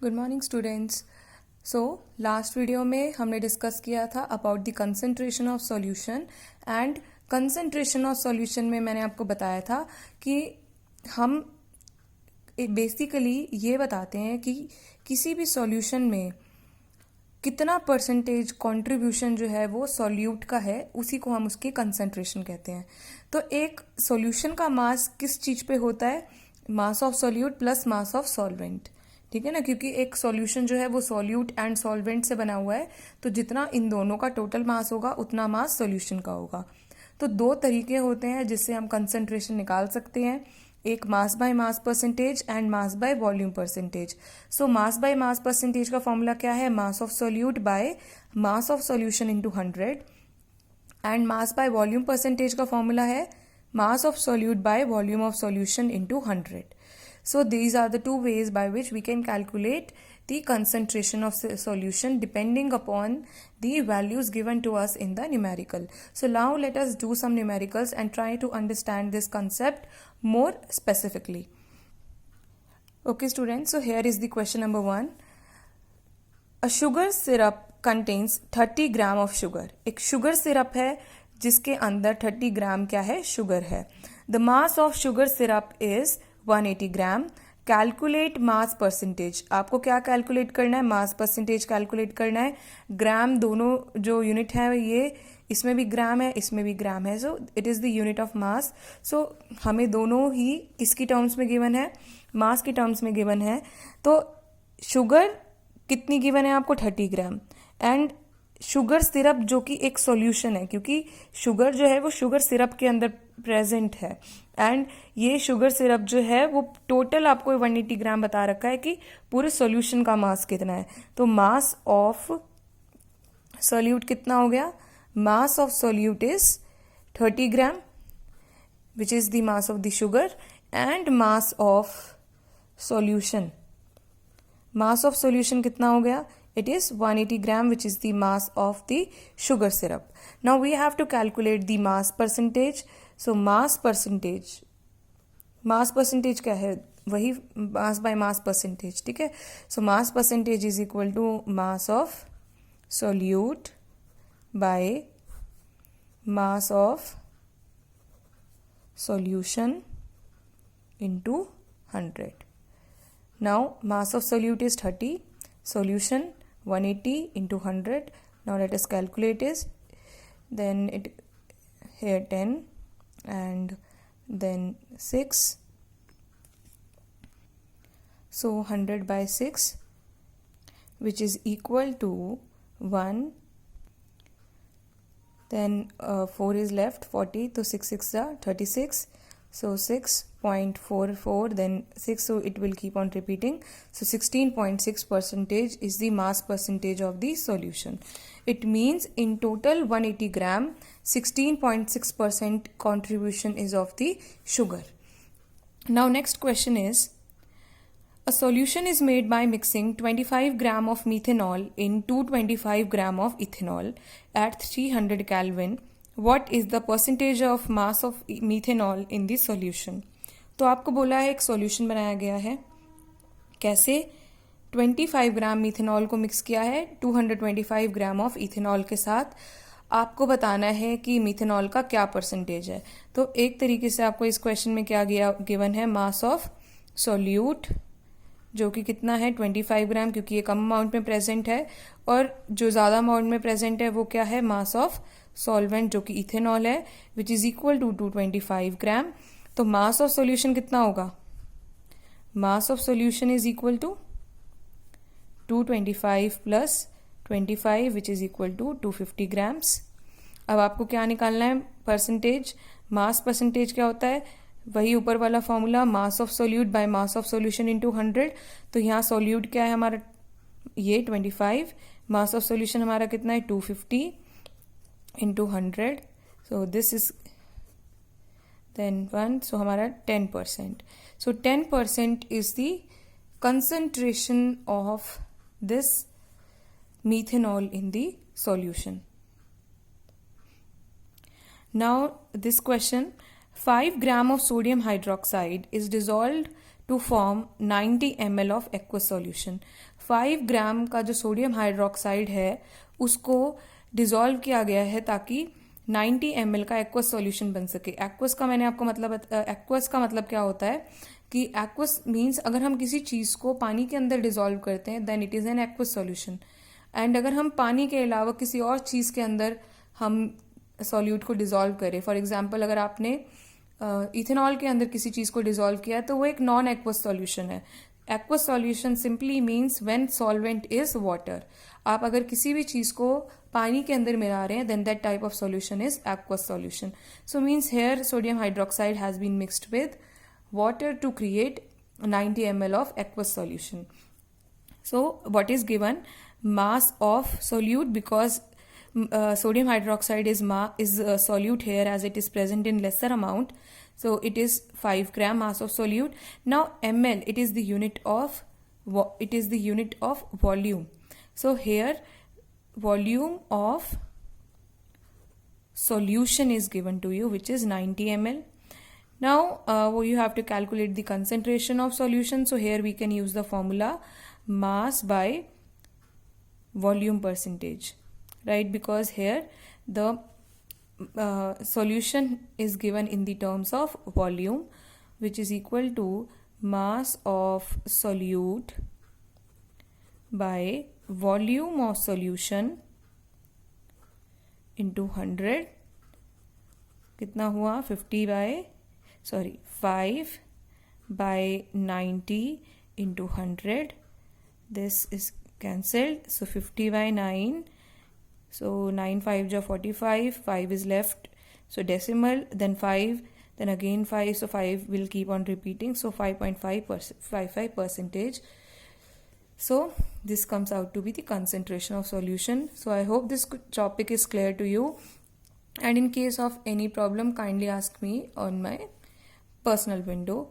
Good morning students. Last video में हमने discuss किया था about the concentration of solution and concentration of solution में मैंने आपको बताया था कि हम बेसिकली ये बताते हैं कि किसी भी सॉल्यूशन में कितना परसेंटेज कंट्रीब्यूशन जो है वो सॉल्यूट का है, उसी को हम उसके कंसंट्रेशन कहते हैं। तो एक सॉल्यूशन का मास किस चीज़ पे होता है? Mass of solute plus mass of solvent, ठीक है ना, क्योंकि एक सॉल्यूशन जो है वो सॉल्यूट एंड सॉल्वेंट से बना हुआ है, तो जितना इन दोनों का टोटल मास होगा उतना मास सॉल्यूशन का होगा। तो दो तरीके होते हैं जिससे हम कंसंट्रेशन निकाल सकते हैं, एक mass by mass percentage and mass by volume percentage. So mass by mass percentage का फॉर्मूला क्या है? Mass of solute by mass of solution into 100 and mass by volume percentage का फॉर्मूला है mass of solute by volume of solution into 100. So these are the two ways by which we can calculate the concentration of solution depending upon the values given to us in the numerical. So now let us do some numericals and try to understand this concept more specifically. Okay students, so here is the question number 1. A sugar syrup contains 30 gram of sugar. एक sugar syrup है जिसके अंदर 30 ग्राम क्या है? Sugar है. The mass of sugar syrup is 180 gram. Calculate mass percentage. आपको क्या calculate करना है? मास परसेंटेज कैलकुलेट करना है. ग्राम दोनों जो यूनिट है ये, इसमें भी ग्राम है, इसमें भी ग्राम है, so it is the unit of mass. So हमें दोनों ही किसकी टर्म्स में गिवन है? मास की टर्म्स में गिवन है. तो शुगर कितनी गिवन है आपको? 30 ग्राम. एंड शुगर सिरप जो कि एक सॉल्यूशन है, क्योंकि शुगर जो है वो शुगर सिरप के अंदर प्रेजेंट है, एंड ये शुगर सिरप जो है वो टोटल आपको 180 ग्राम बता रखा है कि पूरे सॉल्यूशन का मास कितना है. तो मास ऑफ सॉल्यूट कितना हो गया? Mass of solute is 30 gram which is the mass of the sugar, and mass of solution, mass of solution कितना हो गया? It is 180 gram, which is the mass of the sugar syrup. Now we have to calculate the mass percentage. So mass percentage क्या है? वही mass by mass percentage, ठीक है. So mass percentage is equal to mass of solute by mass of solution into 100. Now mass of solute is 30, solution 180 into 100. Now let us calculate this. Then it here 10 and then 6. So 100 by 6, which is equal to 1. Then 4 is left, 40. So 6 6 are 36. So 6.44, then 6, so it will keep on repeating. So 16.6% is the mass percentage of the solution. It means in total 180 gram, 16.6% contribution is of the sugar. Now next question is, a solution is made by mixing 25 gram of methanol in 225 gram of ethanol at 300 Kelvin. What is the percentage of mass of methanol in the solution? तो आपको बोला है एक solution बनाया गया है. कैसे? 25 ग्राम methanol को मिक्स किया है 225 ग्राम ऑफ इथेनॉल के साथ. आपको बताना है कि मिथेनॉल का क्या परसेंटेज है. तो एक तरीके से आपको इस क्वेश्चन में क्या गिवन है? मास ऑफ सॉल्यूट जो कि कितना है? 25 ग्राम, क्योंकि ये कम अमाउंट में प्रेजेंट है, और जो ज़्यादा अमाउंट में प्रेजेंट है वो क्या है? मास ऑफ सॉल्वेंट जो कि इथेनॉल है, which is equal to 225 gram. तो मास ऑफ सॉल्यूशन कितना होगा? Mass of solution is equal to 225 plus 25 which is equal to 250 grams. अब आपको क्या निकालना है? परसेंटेज. मास परसेंटेज क्या होता है? वही ऊपर वाला formula, mass of solute by mass of solution into 100. तो यहाँ सॉल्यूट क्या है हमारा? ये 25. मास ऑफ सॉल्यूशन हमारा कितना है? 250 into 100. So this is then 1. So हमारा 10%. So 10% is the concentration of this methanol in the solution. Now this question, 5 gram of sodium hydroxide is dissolved to form 90 ml of aqueous solution. 5 ग्राम का जो sodium hydroxide है उसको dissolve किया गया है ताकि 90 ml का एक्वस सॉल्यूशन बन सके. एक्वस का मैंने आपको एक्वस का मतलब क्या होता है कि एक्वस मीन्स अगर हम किसी चीज़ को पानी के अंदर डिसॉल्व करते हैं then it is an aqueous solution. And अगर हम पानी के अलावा किसी और चीज़ के अंदर हम सॉल्यूट को डिसॉल्व करें, फॉर एग्जांपल अगर आपने इथेनॉल के अंदर किसी चीज़ को डिसॉल्व किया है तो वो एक नॉन एक्वस सॉल्यूशन है. Aqueous solution simply means when solvent is water. आप अगर किसी भी चीज़ को पानी के अंदर मिला रहे हैं then that type of solution is aqueous solution. So means here sodium hydroxide has been mixed with water to create 90 ml of aqueous solution. So what is given? Mass of solute, because sodium hydroxide is solute here as it is present in lesser amount. So it is 5 gram mass of solute. Now ml, it is the unit of volume. So here volume of solution is given to you, which is 90 ml. Now you have to calculate the concentration of solution. So here we can use the formula mass by volume percentage, right? Because here the solution is given in the terms of volume, which is equal to mass of solute by volume of solution into 100. कितना हुआ? 5 by 90 into 100. This is cancelled. So 50 by 9. So 9 5 ja 45. 5 is left. So decimal, then 5, then again 5. So 5 will keep on repeating. So 5.55%. So this comes out to be the concentration of solution. So I hope this topic is clear to you. And in case of any problem, kindly ask me on my personal window.